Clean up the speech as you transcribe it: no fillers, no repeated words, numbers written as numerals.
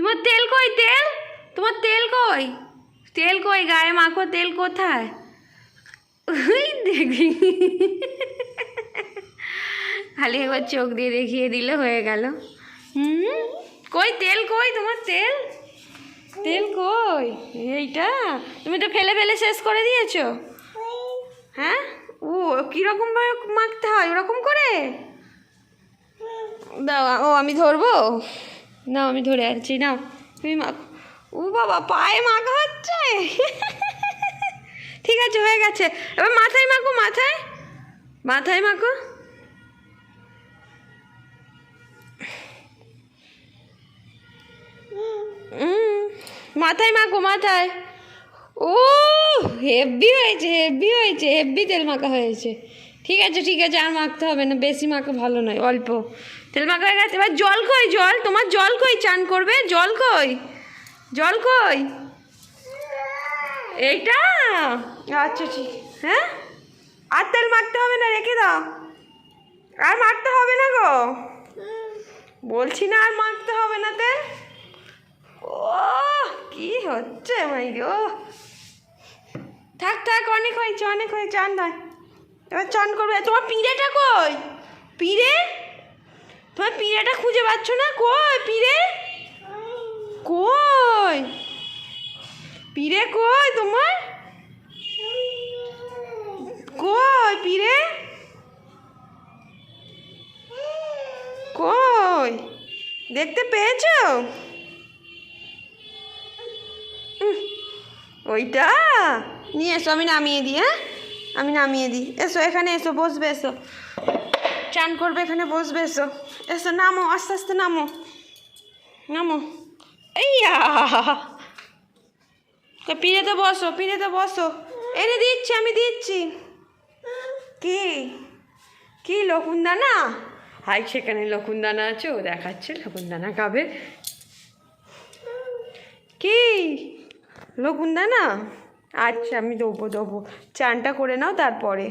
তোমার তেল কই? তেল, তোমার তেল কই? তেল কই? গায়ে মাখো, তেল কোথায়? ওই দেখি, খালি একবার চোখ দিয়ে দেখিয়ে দিলে হয়ে গেল। কই তেল কই? তোমার তেল, তেল কই? এইটা তুমি তো ফেলে ফেলে শেষ করে দিয়েছো। হ্যাঁ, ও কীরকম ভাবে মাখতে হয় ওরকম করে? দাও, ও আমি ধরবো, নাও আমি ধরে আছি, নাও তুমি মাখো। ও বাবা, পায়ে মাখা হচ্ছে। ঠিক আছে, হয়ে গেছে। এবার মাথায় মাখো, মাথায়, মাথায় মাখো। মাথায় মাখো, মাথায়। ও হেভি হয়েছে, হেভি হয়েছে, হেভি তেল মাখা হয়েছে। ঠিক আছে, ঠিক আছে, আর মাখতে হবে না, বেশি মাখা ভালো নয়, অল্প তেল মাখা হয়ে গেছে। এবার জল কই? জল, তোমার জল কই? চান করবে, জল কই? জল কই? এইটা, আচ্ছা ঠিক। হ্যাঁ, আর তেল মাখতে হবে না, রেখে দাও, আর মাখতে হবে না গো, বলছি না আর মাখতে হবে না তেল। ও কি হচ্ছে ভাই গো, থাক থাক, অনেক হয়েছে, অনেক হয়েছে, চান নয়, এবার চান করবে। তোমার পিঁড়েটা কই? পিঁড়ে, তোমার পিঁড়েটা খুঁজে পাচ্ছ না, কই পিঁড়ে? কই পিঁড়ে? কই তোমার? কই পিঁড়ে? কই, দেখতে পেয়েছো? ওইটা নিয়ে এসো, আমি নামিয়ে দিই। হ্যাঁ, আমি নামিয়ে দিই, এসো এখানে, এসো বসবে, এসো চান করবে, এখানে বসবে, এসো এসো, নামো, আস্তে আস্তে নামো, নামো। এইয়া, পিঁড়েতে বসো, পিঁড়েতে বসো, এনে দিচ্ছি, আমি দিচ্ছি। কি কি লকুনদানা? হাই, সেখানে লকুনদানা আছে, ও দেখাচ্ছে লকুনদানা খাবে। কি লকুনদানা? আচ্ছা, আমি দেবো দেবো, চানটা করে নাও তারপরে।